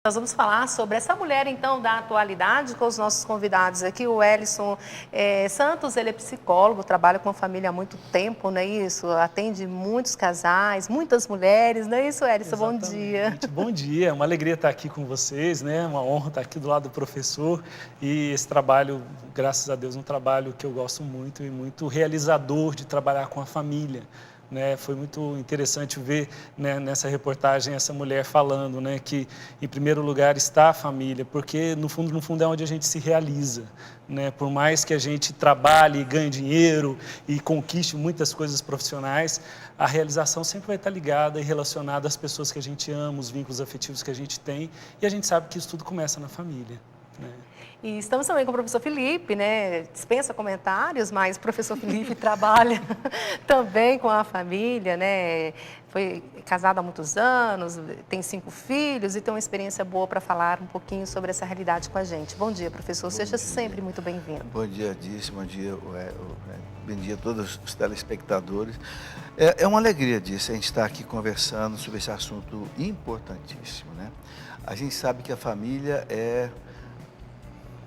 Nós vamos falar sobre essa mulher, então, da atualidade com os nossos convidados aqui. O Wellison Santos, ele é psicólogo, trabalha com a família há muito tempo, não é isso? Atende muitos casais, muitas mulheres, não é isso, Wellison? Bom dia. Bom dia, é uma alegria estar aqui com vocês, né? Uma honra estar aqui do lado do professor. E esse trabalho, graças a Deus, é um trabalho que eu gosto muito e muito realizador de trabalhar com a família. Né, foi muito interessante ver, né, nessa reportagem essa mulher falando, né, que em primeiro lugar está a família, porque no fundo é onde a gente se realiza, né, por mais que a gente trabalhe, ganhe dinheiro e conquiste muitas coisas profissionais, a realização sempre vai estar ligada e relacionada às pessoas que a gente ama, os vínculos afetivos que a gente tem, e a gente sabe que isso tudo começa na família, né. E estamos também com o professor Felipe, né? Dispensa comentários, mas o professor Felipe trabalha também com a família, né? Foi casado há muitos anos, tem 5 filhos e tem uma experiência boa para falar um pouquinho sobre essa realidade com a gente. Bom dia, professor. Seja sempre muito bem-vindo. Bom dia, Dice. Bom dia, bom dia a todos os telespectadores. É uma alegria, Dice, a gente estar aqui conversando sobre esse assunto importantíssimo, né? A gente sabe que a família é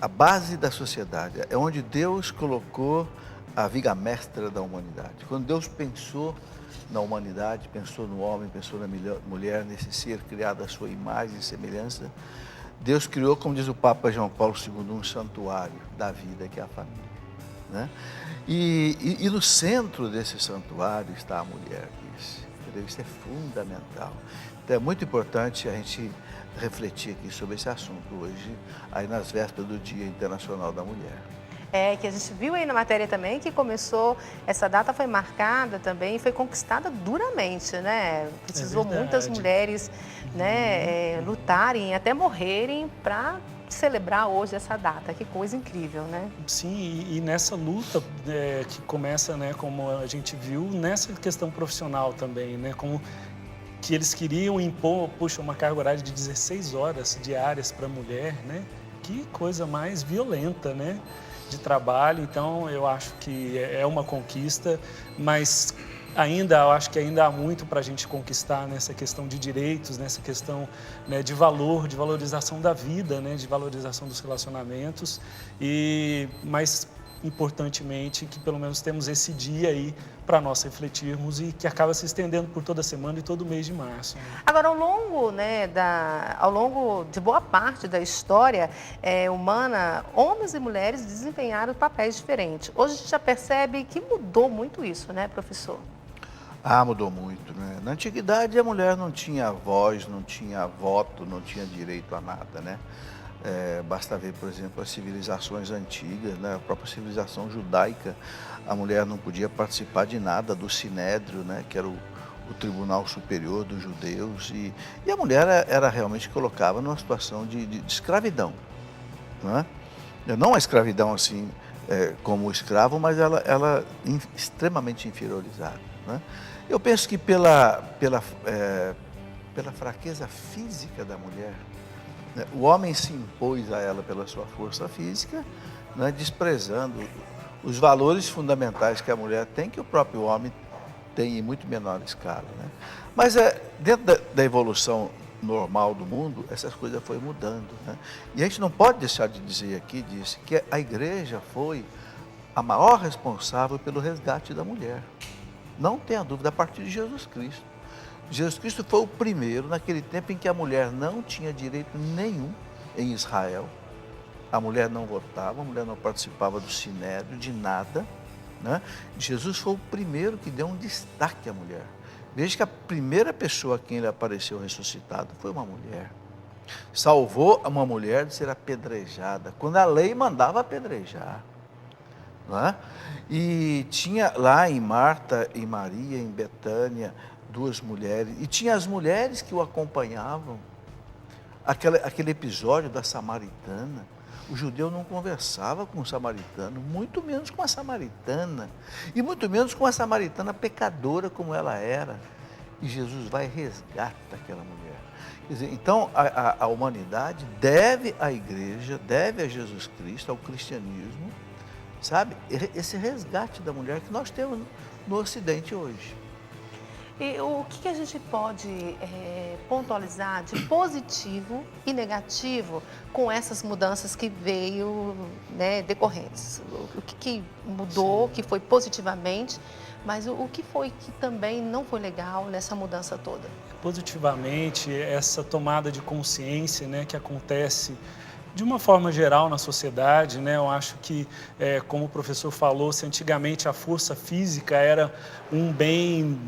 a base da sociedade, é onde Deus colocou a viga mestra da humanidade. Quando Deus pensou na humanidade, pensou no homem, pensou na mulher, nesse ser criado à sua imagem e semelhança, Deus criou, como diz o Papa João Paulo II, um santuário da vida, que é a família, né? E no centro desse santuário está a mulher, entendeu? Isso é fundamental. Então é muito importante a gente refletir aqui sobre esse assunto hoje, aí nas vésperas do Dia Internacional da Mulher. É, que a gente viu aí na matéria também que começou, essa data foi marcada também, foi conquistada duramente, né? Precisou muitas mulheres, né, lutarem, até morrerem para celebrar hoje essa data. Que coisa incrível, né? Sim, e nessa luta que começa, né, como a gente viu, nessa questão profissional também, né, como que eles queriam impor, uma carga horária de 16 horas diárias para a mulher, né? Que coisa mais violenta, né? De trabalho. Então, eu acho que é uma conquista, mas eu acho que ainda há muito para a gente conquistar nessa questão de direitos, nessa questão, né, de valor, de valorização da vida, né? De valorização dos relacionamentos. Mas importantemente que pelo menos temos esse dia aí para nós refletirmos e que acaba se estendendo por toda semana e todo mês de março. Agora, ao longo, né, ao longo de boa parte da história humana, homens e mulheres desempenharam papéis diferentes. Hoje a gente já percebe que mudou muito isso, né, professor? Mudou muito, né? Na antiguidade a mulher não tinha voz, não tinha voto, não tinha direito a nada, né? Basta ver, por exemplo, as civilizações antigas, né? A própria civilização judaica, a mulher não podia participar de nada do Sinédrio, né? Que era o tribunal superior dos judeus, e a mulher era realmente colocada numa situação de escravidão, né? Não a escravidão assim como escravo, mas ela extremamente inferiorizada, né? Eu penso que pela fraqueza física da mulher, o homem se impôs a ela pela sua força física, né, desprezando os valores fundamentais que a mulher tem, que o próprio homem tem em muito menor escala, né? Mas dentro da evolução normal do mundo, essas coisas foram mudando, né? E a gente não pode deixar de dizer aqui, que a igreja foi a maior responsável pelo resgate da mulher. Não tenha dúvida, a partir de Jesus Cristo. Jesus Cristo foi o primeiro, naquele tempo em que a mulher não tinha direito nenhum em Israel. A mulher não votava, a mulher não participava do sinédrio, de nada, né? Jesus foi o primeiro que deu um destaque à mulher. Veja que a primeira pessoa a quem ele apareceu ressuscitado foi uma mulher. Salvou uma mulher de ser apedrejada, quando a lei mandava apedrejar, não é? E tinha lá em Marta e Maria, em Betânia, 2 mulheres, e tinha as mulheres que o acompanhavam. Aquele episódio da samaritana, o judeu não conversava com o samaritano, muito menos com a samaritana, e muito menos com a samaritana pecadora como ela era. E Jesus vai e resgata aquela mulher. Quer dizer, então a humanidade deve à igreja, deve a Jesus Cristo, ao cristianismo, sabe? Esse resgate da mulher que nós temos no Ocidente hoje. E o que a gente pode pontualizar de positivo e negativo com essas mudanças que veio, né, decorrentes? O que mudou, Sim. que foi positivamente, mas o que foi que também não foi legal nessa mudança toda? Positivamente, essa tomada de consciência, né, que acontece de uma forma geral na sociedade, né? Eu acho que, como o professor falou, se antigamente a força física era um bem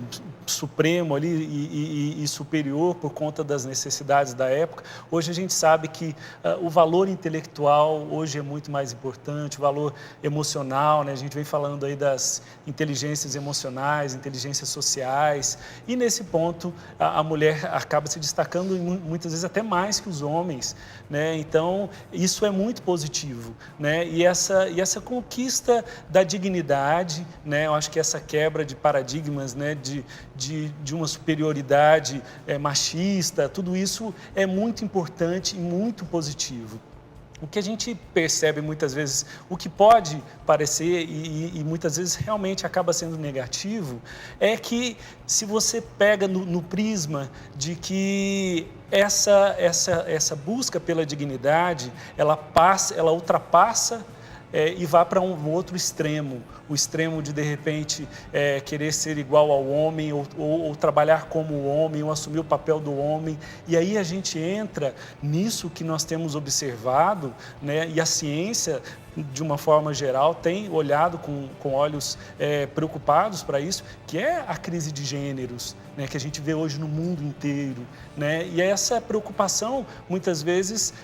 supremo ali e superior por conta das necessidades da época, hoje a gente sabe que o valor intelectual hoje é muito mais importante, o valor emocional, né? A gente vem falando aí das inteligências emocionais, inteligências sociais, e nesse ponto a mulher acaba se destacando muitas vezes até mais que os homens, né? Então, isso é muito positivo, né? E essa conquista da dignidade, né? Eu acho que essa quebra de paradigmas, né? De uma superioridade machista, tudo isso é muito importante e muito positivo. O que a gente percebe muitas vezes, o que pode parecer e muitas vezes realmente acaba sendo negativo, é que se você pega no prisma de que essa busca pela dignidade, ela ultrapassa e vá para um outro extremo, o extremo de repente, querer ser igual ao homem ou trabalhar como o homem, ou assumir o papel do homem. E aí a gente entra nisso que nós temos observado, né? E a ciência, de uma forma geral, tem olhado com olhos preocupados para isso, que é a crise de gêneros, né, que a gente vê hoje no mundo inteiro, né? E essa preocupação, muitas vezes,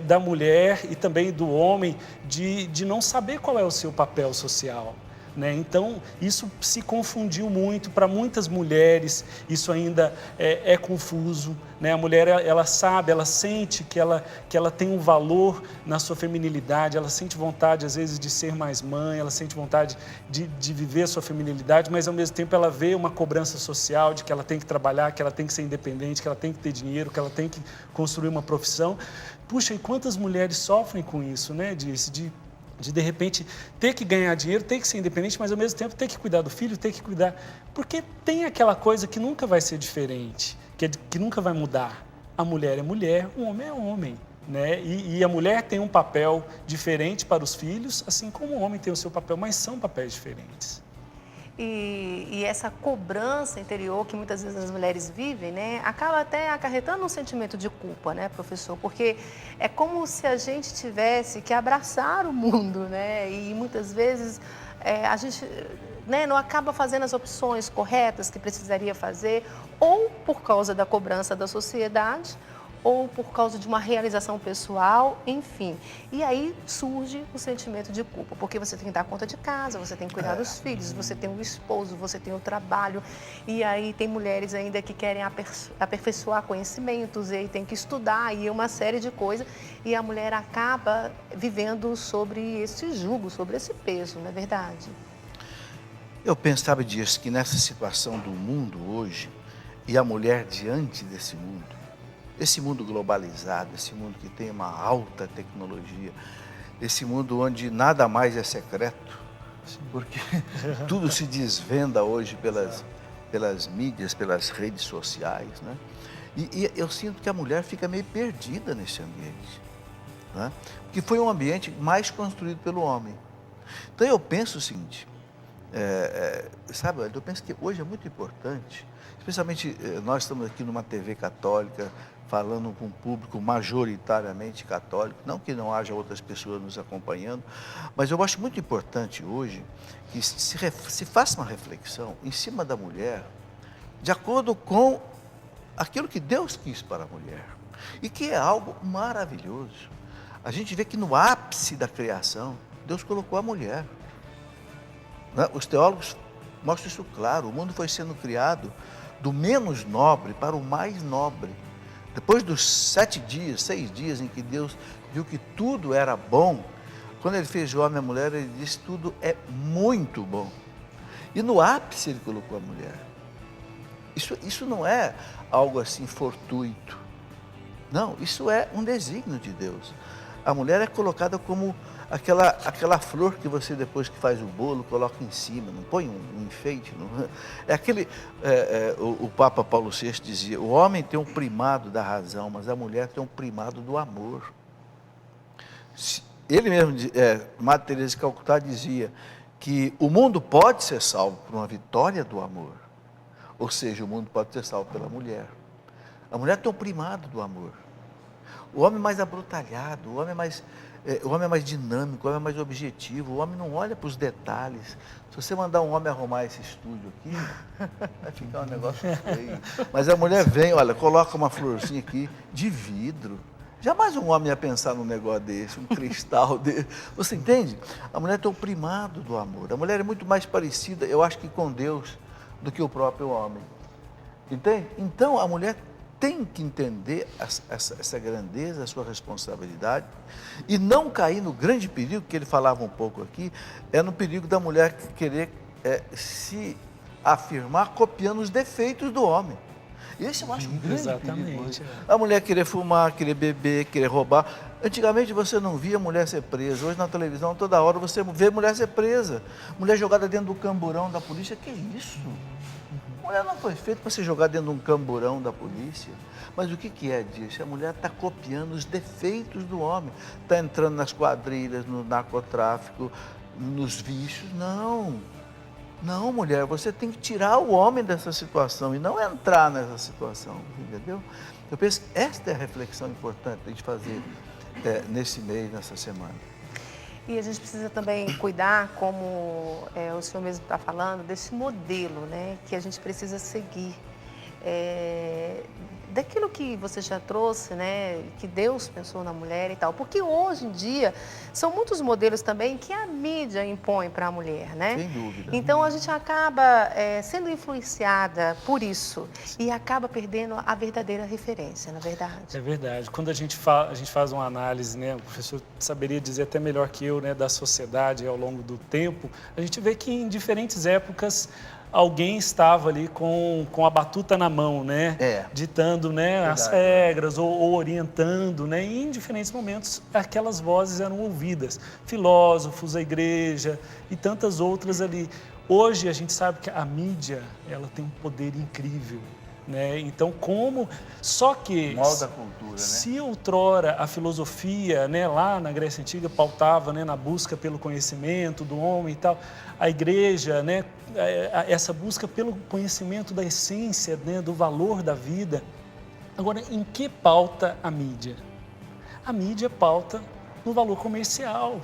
da mulher e também do homem, de não saber qual é o seu papel social, né? Então, isso se confundiu muito para muitas mulheres, isso ainda é confuso, né? A mulher, ela sabe, ela sente que ela tem um valor na sua feminilidade, ela sente vontade, às vezes, de ser mais mãe, ela sente vontade de viver a sua feminilidade, mas, ao mesmo tempo, ela vê uma cobrança social de que ela tem que trabalhar, que ela tem que ser independente, que ela tem que ter dinheiro, que ela tem que construir uma profissão. Puxa, e quantas mulheres sofrem com isso, né? De repente, ter que ganhar dinheiro, ter que ser independente, mas, ao mesmo tempo, ter que cuidar do filho, ter que cuidar... Porque tem aquela coisa que nunca vai ser diferente, que nunca vai mudar. A mulher é mulher, o homem é homem, né? E a mulher tem um papel diferente para os filhos, assim como o homem tem o seu papel, mas são papéis diferentes. E essa cobrança interior que muitas vezes as mulheres vivem, né, acaba até acarretando um sentimento de culpa, né, professor? Porque é como se a gente tivesse que abraçar o mundo, né? E muitas vezes a gente, né, não acaba fazendo as opções corretas que precisaria fazer, ou por causa da cobrança da sociedade, ou por causa de uma realização pessoal, enfim. E aí surge o sentimento de culpa, porque você tem que dar conta de casa, você tem que cuidar dos filhos, você tem o esposo, você tem o trabalho, e aí tem mulheres ainda que querem aperfeiçoar conhecimentos, e aí tem que estudar, e uma série de coisas, e a mulher acaba vivendo sobre esse jugo, sobre esse peso, não é verdade? Eu pensava disso, que nessa situação do mundo hoje, e a mulher diante desse mundo, esse mundo globalizado, esse mundo que tem uma alta tecnologia, esse mundo onde nada mais é secreto, porque tudo se desvenda hoje pelas mídias, pelas redes sociais, né? E eu sinto que a mulher fica meio perdida nesse ambiente, né? Porque foi um ambiente mais construído pelo homem. Então eu penso o seguinte, sabe, eu penso que hoje é muito importante, especialmente nós estamos aqui numa TV católica, falando com um público majoritariamente católico, não que não haja outras pessoas nos acompanhando, mas eu acho muito importante hoje que se faça uma reflexão em cima da mulher, de acordo com aquilo que Deus quis para a mulher, e que é algo maravilhoso. A gente vê que no ápice da criação, Deus colocou a mulher, né? Os teólogos mostram isso claro, o mundo foi sendo criado do menos nobre para o mais nobre. Depois dos 6 dias em que Deus viu que tudo era bom, quando Ele fez o homem e a mulher, Ele disse: tudo é muito bom. E no ápice Ele colocou a mulher. Isso não é algo assim fortuito. Não, isso é um desígnio de Deus. A mulher é colocada como aquela flor que você, depois que faz o bolo, coloca em cima, não põe um enfeite. Não, é aquele, o Papa Paulo VI dizia, o homem tem um primado da razão, mas a mulher tem um primado do amor. Ele mesmo, Madre Teresa de Calcutá dizia que o mundo pode ser salvo por uma vitória do amor. Ou seja, o mundo pode ser salvo pela mulher. A mulher tem um primado do amor. O homem mais abrutalhado, o homem mais dinâmico, o homem mais objetivo, o homem não olha para os detalhes. Se você mandar um homem arrumar esse estúdio aqui, vai ficar um negócio feio. Mas a mulher vem, olha, coloca uma florzinha aqui de vidro. Jamais um homem ia pensar num negócio desse, um cristal desse. Você entende? A mulher tem o primado do amor. A mulher é muito mais parecida, eu acho que com Deus, do que o próprio homem. Entende? Então, a mulher tem que entender essa grandeza, a sua responsabilidade, e não cair no grande perigo, que ele falava um pouco aqui, é no perigo da mulher querer se afirmar copiando os defeitos do homem. Esse eu acho um grande perigo. A mulher querer fumar, querer beber, querer roubar. Antigamente você não via mulher ser presa. Hoje na televisão, toda hora você vê mulher ser presa. Mulher jogada dentro do camburão da polícia. Que isso? Mulher não foi feita para ser jogada dentro de um camburão da polícia. Mas o que é disso? A mulher está copiando os defeitos do homem. Está entrando nas quadrilhas, no narcotráfico, nos vícios. Não, mulher, você tem que tirar o homem dessa situação e não entrar nessa situação, entendeu? Eu penso que esta é a reflexão importante de fazer nesse mês, nessa semana. E a gente precisa também cuidar, como o senhor mesmo está falando, desse modelo, né, que a gente precisa seguir. Daquilo que você já trouxe, né, que Deus pensou na mulher e tal, porque hoje em dia são muitos modelos também que a mídia impõe para a mulher, né? Sem dúvida. Então a gente acaba sendo influenciada por isso e acaba perdendo a verdadeira referência, na verdade. É verdade. Quando a gente faz uma análise, né, o professor saberia dizer até melhor que eu, né, da sociedade ao longo do tempo, a gente vê que em diferentes épocas alguém estava ali com a batuta na mão, né? Ditando, né, as regras ou orientando, né? E em diferentes momentos aquelas vozes eram ouvidas. Filósofos, a igreja e tantas outras ali. Hoje a gente sabe que a mídia, ela tem um poder incrível, né? Então só que molda a cultura, né? Se outrora a filosofia, né, lá na Grécia Antiga pautava, né, na busca pelo conhecimento do homem e tal, a igreja, né, essa busca pelo conhecimento da essência, né, do valor da vida. Agora, em que pauta a mídia? A mídia pauta no valor comercial.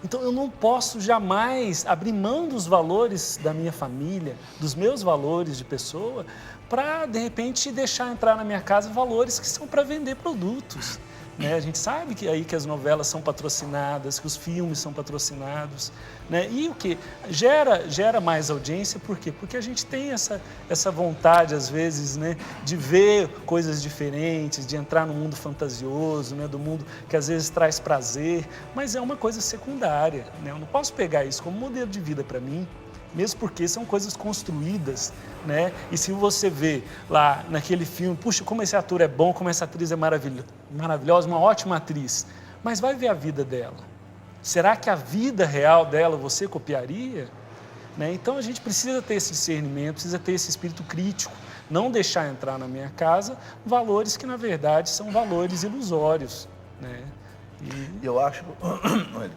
Então, eu não posso jamais abrir mão dos valores da minha família, dos meus valores de pessoa, para, de repente, deixar entrar na minha casa valores que são para vender produtos. Né? A gente sabe que as novelas são patrocinadas, que os filmes são patrocinados. Né? E o que? Gera mais audiência, por quê? Porque a gente tem essa vontade, às vezes, né, de ver coisas diferentes, de entrar no mundo fantasioso, né, do mundo que às vezes traz prazer, mas é uma coisa secundária. Né? Eu não posso pegar isso como modelo de vida para mim, mesmo porque são coisas construídas, né? E se você vê lá naquele filme, puxa, como esse ator é bom, como essa atriz é maravilhosa, uma ótima atriz, mas vai ver a vida dela. Será que a vida real dela você copiaria? Né? Então a gente precisa ter esse discernimento, precisa ter esse espírito crítico, não deixar entrar na minha casa valores que na verdade são valores ilusórios. Né? E eu acho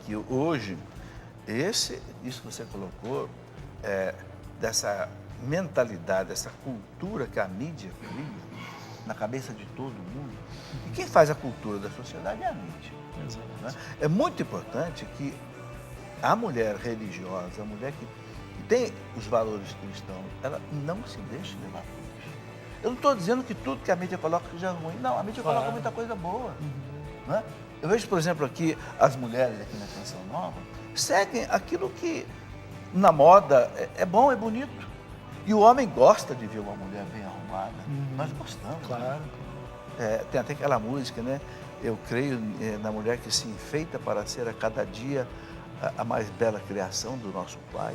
que hoje, isso que você colocou, dessa mentalidade, dessa cultura que a mídia cria na cabeça de todo mundo. E quem faz a cultura da sociedade é a mídia. Né? É muito importante que a mulher religiosa, a mulher que tem os valores cristãos, ela não se deixe levar por isso. Eu não estou dizendo que tudo que a mídia coloca seja ruim. Não, a mídia coloca muita coisa boa. Né? Eu vejo, por exemplo, aqui as mulheres aqui na Canção Nova seguem aquilo que na moda é bom, é bonito. E o homem gosta de ver uma mulher bem arrumada. Nós gostamos. Claro. Né? Tem até aquela música, né? Eu creio na mulher que se enfeita para ser a cada dia a mais bela criação do nosso Pai.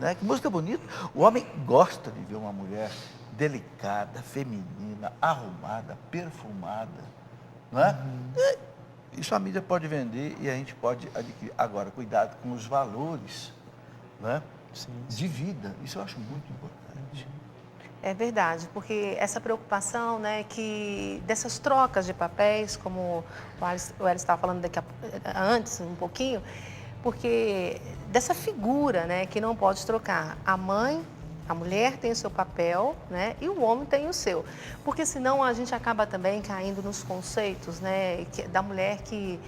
Né? Que música bonita. O homem gosta de ver uma mulher delicada, feminina, arrumada, perfumada. Não é? Isso a mídia pode vender e a gente pode adquirir. Agora, cuidado com os valores, né? Sim. De vida. Isso eu acho muito importante. É verdade, porque essa preocupação, né, que dessas trocas de papéis, como o Elis estava falando antes um pouquinho, porque dessa figura, né, que não pode trocar. A mulher tem o seu papel, né, e o homem tem o seu. Porque senão a gente acaba também caindo nos conceitos, né, da mulher que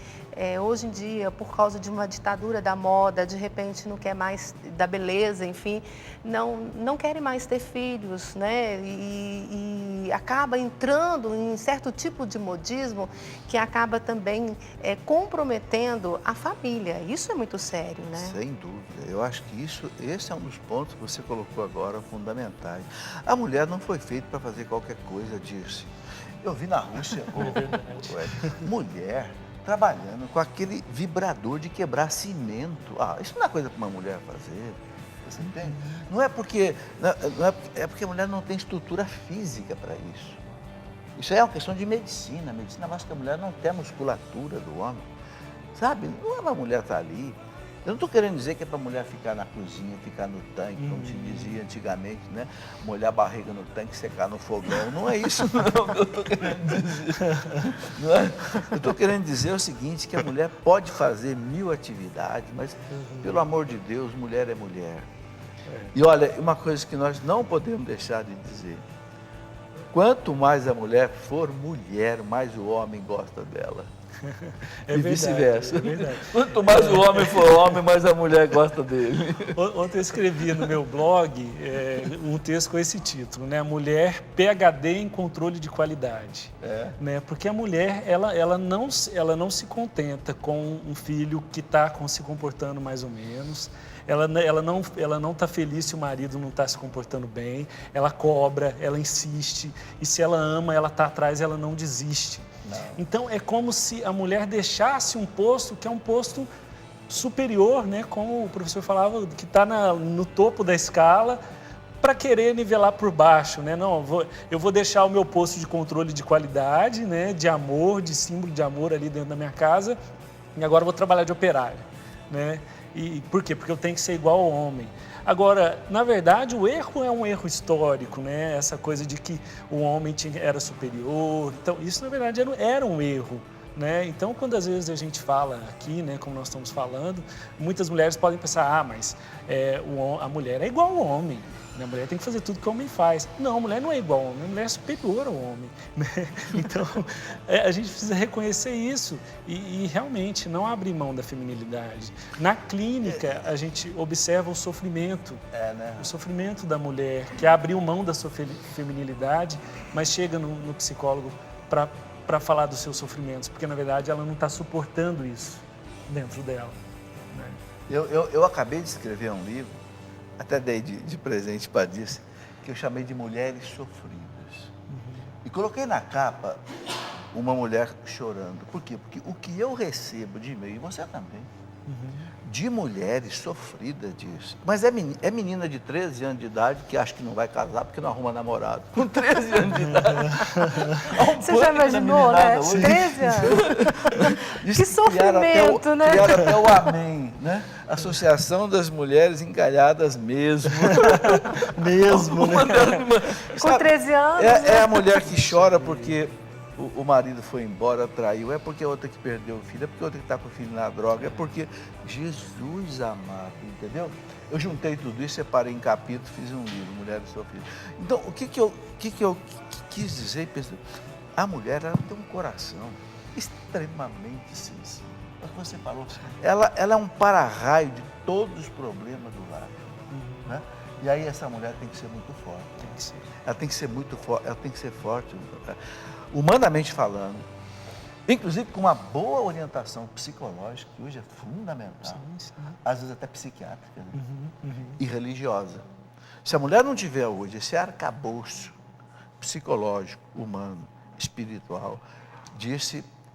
hoje em dia, por causa de uma ditadura da moda, de repente não quer mais da beleza, enfim, não querem mais ter filhos, né, e acaba entrando em certo tipo de modismo que acaba também comprometendo a família. Isso é muito sério, né? Sem dúvida. Eu acho que esse é um dos pontos que você colocou agora fundamentais. A mulher não foi feita para fazer qualquer coisa disso. Eu vi na Rússia mulher trabalhando com aquele vibrador de quebrar cimento. Isso não é coisa para uma mulher fazer. Você entende? Não é porque a mulher não tem estrutura física para isso. Isso é uma questão de medicina. A medicina mostra que a mulher não tem a musculatura do homem. Sabe? Não é para a mulher estar ali. Eu não estou querendo dizer que é para a mulher ficar na cozinha, ficar no tanque, como se dizia antigamente, né? Molhar a barriga no tanque, secar no fogão. Não é isso não que eu estou querendo dizer. Não é? Eu estou querendo dizer o seguinte, que a mulher pode fazer 1000 atividades, mas, pelo amor de Deus, mulher é mulher. E olha, uma coisa que nós não podemos deixar de dizer, quanto mais a mulher for mulher, mais o homem gosta dela. É e vice-versa. É verdade. Quanto mais o homem for homem, mais a mulher gosta dele. Ontem eu escrevi no meu blog um texto com esse título, né? Mulher PhD em controle de qualidade. Né? Porque a mulher, ela não se contenta com um filho que está se comportando mais ou menos. Ela não está feliz se o marido não está se comportando bem. Ela cobra, ela insiste. E se ela ama, ela está atrás, ela não desiste. Não. Então, é como se a mulher deixasse um posto que é um posto superior, né? Como o professor falava, que está no topo da escala, para querer nivelar por baixo, né? Não, eu vou deixar o meu posto de controle de qualidade, né? De amor, de símbolo de amor ali dentro da minha casa, e agora eu vou trabalhar de operário, né? E por quê? Porque eu tenho que ser igual ao homem. Agora, na verdade, o erro é um erro histórico, né? Essa coisa de que o homem era superior. Então, isso, na verdade, era um erro, né? Então, quando às vezes a gente fala aqui, né, como nós estamos falando, muitas mulheres podem pensar, mas a mulher é igual ao homem. A mulher tem que fazer tudo que o homem faz. Não, a mulher não é igual ao homem, a mulher é superior ao homem. Né? Então, a gente precisa reconhecer isso e realmente não abrir mão da feminilidade. Na clínica, a gente observa o sofrimento, né? O sofrimento da mulher, que abriu mão da sua feminilidade, mas chega no psicólogo para falar dos seus sofrimentos, porque, na verdade, ela não está suportando isso dentro dela. Né? Eu acabei de escrever um livro, até dei de presente para disso, que eu chamei de Mulheres Sofridas. E coloquei na capa uma mulher chorando. Por quê? Porque o que eu recebo de e-mail, e você também, de mulheres sofridas disso. Mas é menina de 13 anos de idade que acha que não vai casar porque não arruma namorado. Com 13 anos de idade. Você já imaginou, né? 13 anos. Que sofrimento, né? Criaram até o Amém, né? Associação das Mulheres Encalhadas Mesmo. Mesmo, né? Com 13 anos. É a mulher que chora porque o marido foi embora, traiu, é porque a outra que perdeu o filho, é porque a outra que está com o filho na droga, é porque Jesus amado, entendeu? Eu juntei tudo isso, separei em capítulos, fiz um livro, Mulheres Sofridas. Então, o que eu quis dizer, pessoal? A mulher, ela tem um coração extremamente sensível. É o que você falou. Ela é um para-raio de todos os problemas do lar. Né? E aí essa mulher tem que ser muito forte. Ela tem que ser muito forte, ela tem que ser forte. Humanamente falando, inclusive com uma boa orientação psicológica, que hoje é fundamental, às vezes até psiquiátrica, né? E religiosa. Se a mulher não tiver hoje esse arcabouço psicológico, humano, espiritual,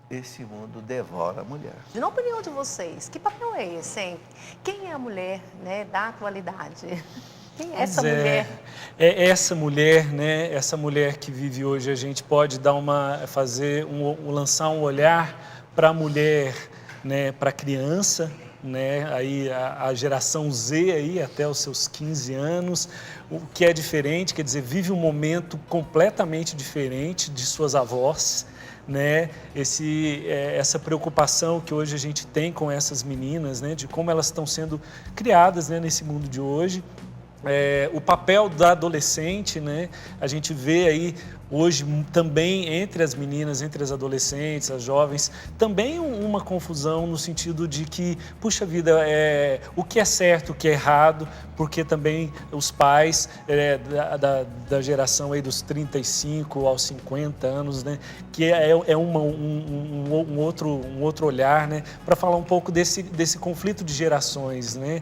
esse mundo devora a mulher. Na opinião de vocês, que papel é esse, hein? Quem é a mulher, né, da atualidade? Quem é essa mulher? É essa mulher, né? Essa mulher que vive hoje, a gente pode lançar um olhar para a mulher, né, para a criança, né, aí a geração Z aí até os seus 15 anos, o que é diferente, quer dizer, vive um momento completamente diferente de suas avós, né, essa preocupação que hoje a gente tem com essas meninas, né, de como elas estão sendo criadas, né, nesse mundo de hoje. O papel da adolescente, né, a gente vê aí hoje também entre as meninas, entre as adolescentes, as jovens, também uma confusão no sentido de que, puxa vida, o que é certo, o que é errado, porque também os pais da geração aí dos 35 aos 50 anos, né, que um outro olhar, né, para falar um pouco desse conflito de gerações, né,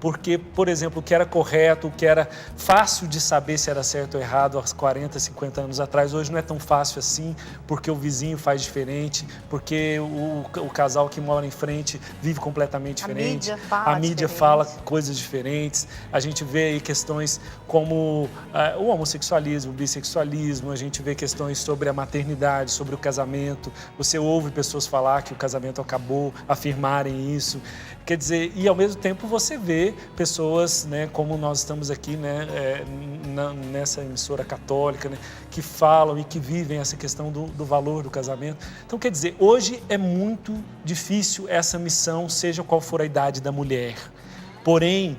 porque, por exemplo, o que era correto, o que era fácil de saber se era certo ou errado há 40, 50 anos atrás, hoje não é tão fácil assim, porque o vizinho faz diferente, porque o casal que mora em frente vive completamente diferente. A mídia fala coisas diferentes. A gente vê aí questões como o homossexualismo, o bissexualismo, a gente vê questões sobre a maternidade, sobre o casamento. Você ouve pessoas falar que o casamento acabou, afirmarem isso. Quer dizer, e ao mesmo tempo você vê pessoas, né, como nós estamos aqui, né, nessa emissora católica, né, que falam e que vivem essa questão do valor do casamento. Então, quer dizer, hoje é muito difícil essa missão, seja qual for a idade da mulher. Porém,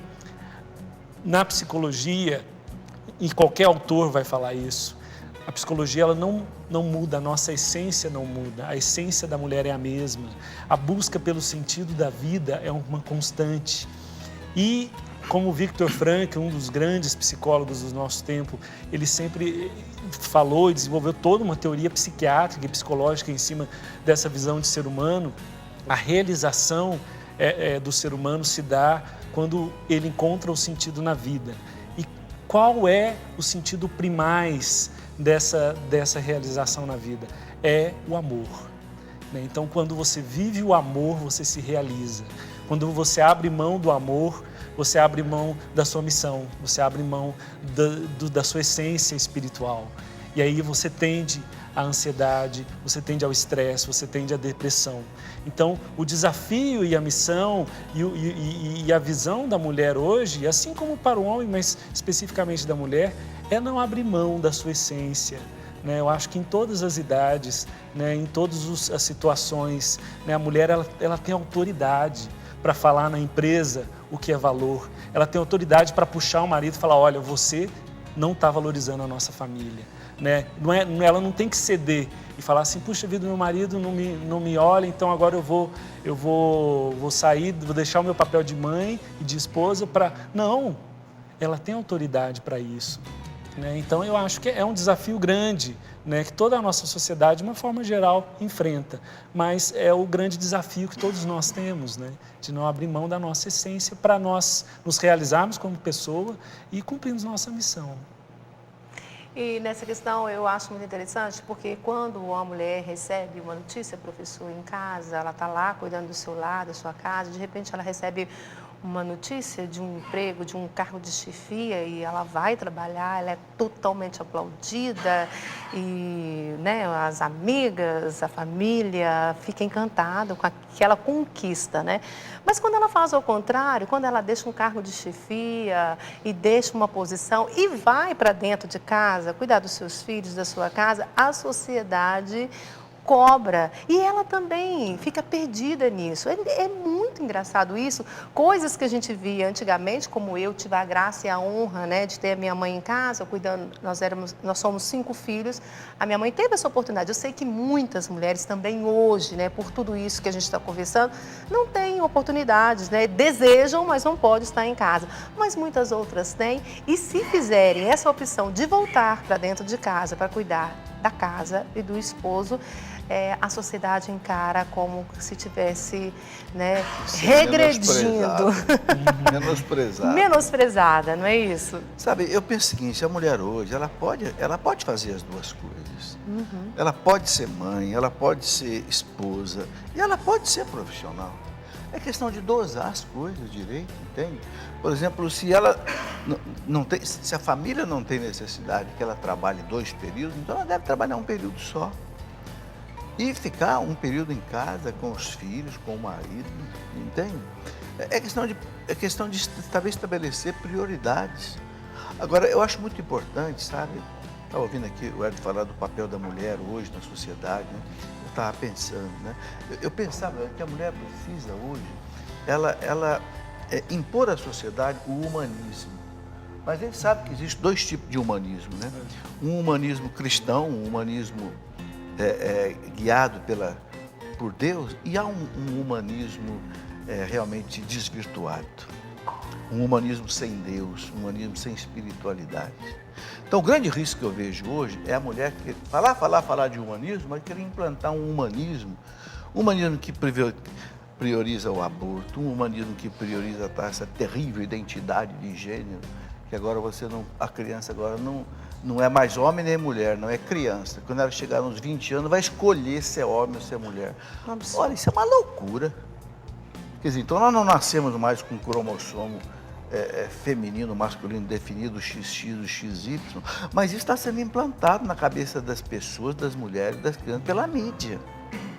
na psicologia, e qualquer autor vai falar isso, a psicologia ela não muda, a nossa essência não muda, a essência da mulher é a mesma. A busca pelo sentido da vida é uma constante. E, como Viktor Frankl, um dos grandes psicólogos do nosso tempo, ele sempre falou e desenvolveu toda uma teoria psiquiátrica e psicológica em cima dessa visão de ser humano. A realização do ser humano se dá quando ele encontra o sentido na vida. E qual é o sentido primais dessa realização na vida? É o amor. Então, quando você vive o amor, você se realiza. Quando você abre mão do amor, você abre mão da sua missão, você abre mão da sua essência espiritual. E aí você tende à ansiedade, você tende ao estresse, você tende à depressão. Então, o desafio e a missão e a visão da mulher hoje, assim como para o homem, mas especificamente da mulher, é não abrir mão da sua essência. Eu acho que em todas as idades, em todas as situações, a mulher ela tem autoridade para falar na empresa o que é valor. Ela tem autoridade para puxar o marido e falar, olha, você não está valorizando a nossa família. Ela não tem que ceder e falar assim, puxa vida, meu marido não me olha, então agora eu vou sair, vou deixar o meu papel de mãe e de esposa para... Não, ela tem autoridade para isso. Então, eu acho que é um desafio grande, que toda a nossa sociedade, de uma forma geral, enfrenta. Mas é o grande desafio que todos nós temos, de não abrir mão da nossa essência para nós nos realizarmos como pessoa e cumprirmos nossa missão. E nessa questão eu acho muito interessante, porque quando uma mulher recebe uma notícia, professor, em casa, ela está lá cuidando do seu lar, da sua casa, de repente ela recebe uma notícia de um emprego, de um cargo de chefia e ela vai trabalhar, ela é totalmente aplaudida e as amigas, a família fica encantada com aquela conquista, Mas quando ela faz ao contrário, quando ela deixa um cargo de chefia e deixa uma posição e vai para dentro de casa, cuidar dos seus filhos, da sua casa, a sociedade cobra. E ela também fica perdida nisso. É muito engraçado isso. Coisas que a gente via antigamente, como eu tive a graça e a honra de ter a minha mãe em casa, cuidando, nós somos 5 filhos. A minha mãe teve essa oportunidade. Eu sei que muitas mulheres também hoje, por tudo isso que a gente está conversando, não têm oportunidades, desejam, mas não podem estar em casa. Mas muitas outras têm. E se fizerem essa opção de voltar para dentro de casa, para cuidar da casa e do esposo, a sociedade encara como se tivesse regredindo. Menosprezada, não é isso? Sabe, eu penso o seguinte, a mulher hoje, ela pode fazer as duas coisas. Uhum. Ela pode ser mãe, ela pode ser esposa e ela pode ser profissional. É questão de dosar as coisas direito, entende? Por exemplo, se ela se a família não tem necessidade que ela trabalhe 2 períodos, então ela deve trabalhar um período só. e ficar um período em casa com os filhos, com o marido, entende? É questão de talvez estabelecer prioridades. Agora, eu acho muito importante, sabe? Estava ouvindo aqui o Ed falar do papel da mulher hoje na sociedade, né? Eu estava pensando, né? Eu pensava que a mulher precisa hoje, ela impor à sociedade o humanismo. Mas a gente sabe que existem dois tipos de humanismo, né? Um humanismo cristão, um humanismo guiado por Deus, e há um humanismo realmente desvirtuado. Um humanismo sem Deus, um humanismo sem espiritualidade. Então, o grande risco que eu vejo hoje é a mulher que falar de humanismo, mas querer implantar um humanismo que prioriza o aborto, um humanismo que prioriza essa terrível identidade de gênero, que agora a criança agora não é mais homem nem mulher, não é criança. Quando ela chegar nos 20 anos, vai escolher se é homem ou se é mulher. Olha, isso é uma loucura. Quer dizer, então nós não nascemos mais com um cromossomo feminino, masculino definido, XX, o XY, mas isso está sendo implantado na cabeça das pessoas, das mulheres, das crianças, pela mídia.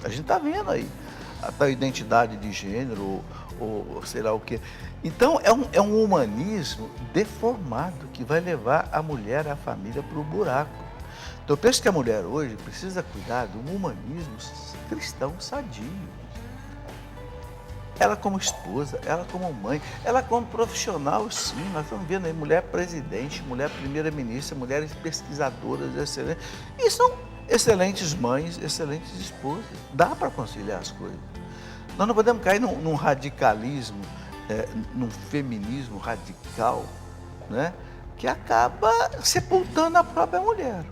A gente está vendo aí a identidade de gênero, ou sei lá o quê. Então, é um humanismo deformado que vai levar a mulher, a família, para o buraco. Então, eu penso que a mulher hoje precisa cuidar de um humanismo cristão sadio. Ela como esposa, ela como mãe, ela como profissional, sim. Nós estamos vendo aí mulher presidente, mulher primeira-ministra, mulheres pesquisadoras excelentes. E são excelentes mães, excelentes esposas. Dá para conciliar as coisas. Nós não podemos cair num radicalismo, num feminismo radical, né, que acaba sepultando a própria mulher.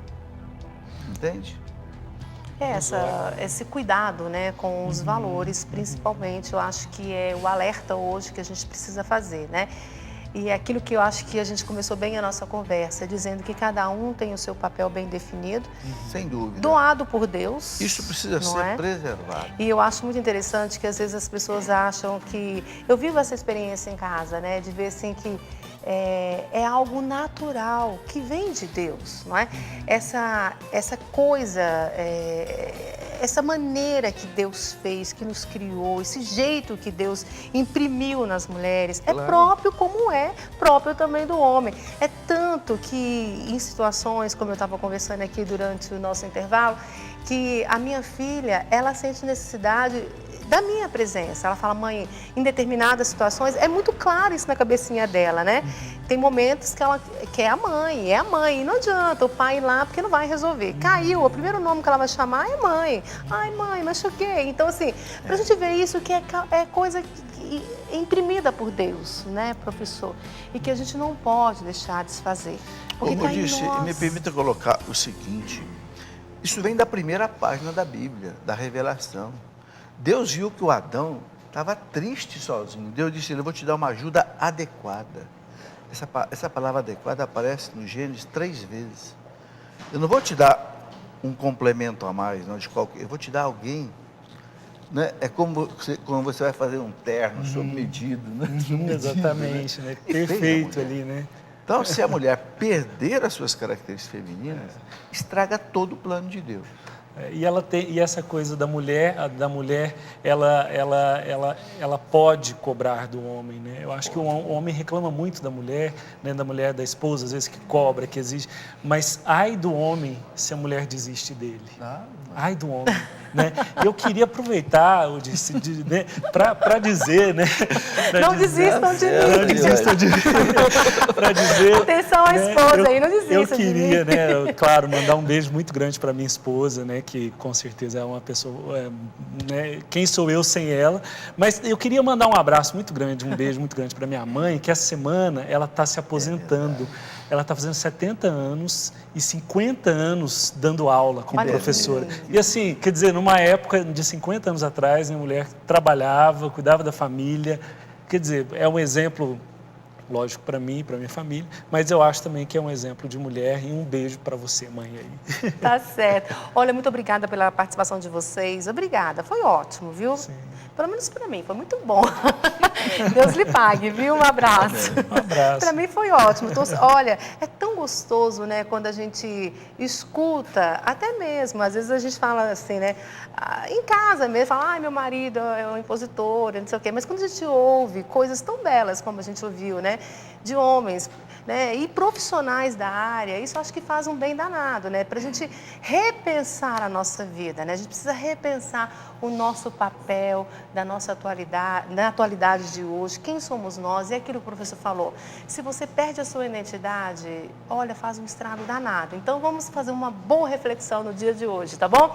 Entende? Esse cuidado, né, com os valores, principalmente, eu acho que é o alerta hoje que a gente precisa fazer, né? E é aquilo que eu acho que a gente começou bem a nossa conversa, dizendo que cada um tem o seu papel bem definido. Sem dúvida. Doado por Deus. Isso precisa ser preservado. E eu acho muito interessante que às vezes as pessoas acham que... Eu vivo essa experiência em casa, né, de ver assim que é algo natural, que vem de Deus, não é? Essa coisa, essa maneira que Deus fez, que nos criou, esse jeito que Deus imprimiu nas mulheres, claro, é próprio como é próprio também do homem. É tanto que em situações, como eu estava conversando aqui durante o nosso intervalo, que a minha filha, ela sente necessidade da minha presença. Ela fala, mãe, em determinadas situações, é muito claro isso na cabecinha dela, né? Tem momentos que ela quer a mãe, e não adianta o pai ir lá porque não vai resolver. Caiu, o primeiro nome que ela vai chamar é mãe. Ai, mãe, machuquei. Então, assim, pra gente ver isso que é coisa imprimida por Deus, né, professor? E que a gente não pode deixar de se fazer. Como eu disse, me permita colocar o seguinte, isso vem da primeira página da Bíblia, da Revelação. Deus viu que o Adão estava triste sozinho. Deus disse, eu vou te dar uma ajuda adequada. Essa palavra adequada aparece no Gênesis 3 vezes. Eu não vou te dar um complemento a mais, não, eu vou te dar alguém, né? É como quando você vai fazer um terno sob medida, né? Exatamente, né? Perfeito ali, né? Então, se a mulher perder as suas características femininas, estraga todo o plano de Deus. E essa coisa da mulher, ela pode cobrar do homem, né? Eu acho que o homem reclama muito da mulher, né? Da esposa, às vezes que cobra, que exige, mas ai do homem se a mulher desiste dele. Ai do homem, né? Eu queria aproveitar para dizer, né? Não desistam de mim. Não desistam de mim. Para dizer. Atenção à esposa aí, não desistam. Eu queria, né? Claro, mandar um beijo muito grande para minha esposa, né? Que com certeza é uma pessoa, né? Quem sou eu sem ela? Mas eu queria mandar um abraço muito grande, um beijo muito grande para minha mãe, que essa semana ela está se aposentando. Ela está fazendo 70 anos e 50 anos dando aula como professora. E assim, quer dizer, numa época de 50 anos atrás, minha mulher trabalhava, cuidava da família. Quer dizer, é um exemplo, lógico, para mim e para minha família, mas eu acho também que é um exemplo de mulher, e um beijo para você, mãe, aí. Tá certo. Olha, muito obrigada pela participação de vocês. Obrigada, foi ótimo, viu? Sim. Pelo menos para mim, foi muito bom. Deus lhe pague, viu? Um abraço. Um abraço. Para mim foi ótimo. Então, olha, é tão gostoso, né, quando a gente escuta, até mesmo, às vezes a gente fala assim, né, em casa mesmo, fala, ai, meu marido é um impositor, não sei o quê, mas quando a gente ouve coisas tão belas como a gente ouviu, né, de homens, né, e profissionais da área, isso acho que faz um bem danado, né, para a gente repensar a nossa vida, né, a gente precisa repensar o nosso papel da nossa atualidade, na atualidade de hoje, quem somos nós, e aquilo que o professor falou, se você perde a sua identidade, olha, faz um estrago danado. Então vamos fazer uma boa reflexão no dia de hoje, tá bom?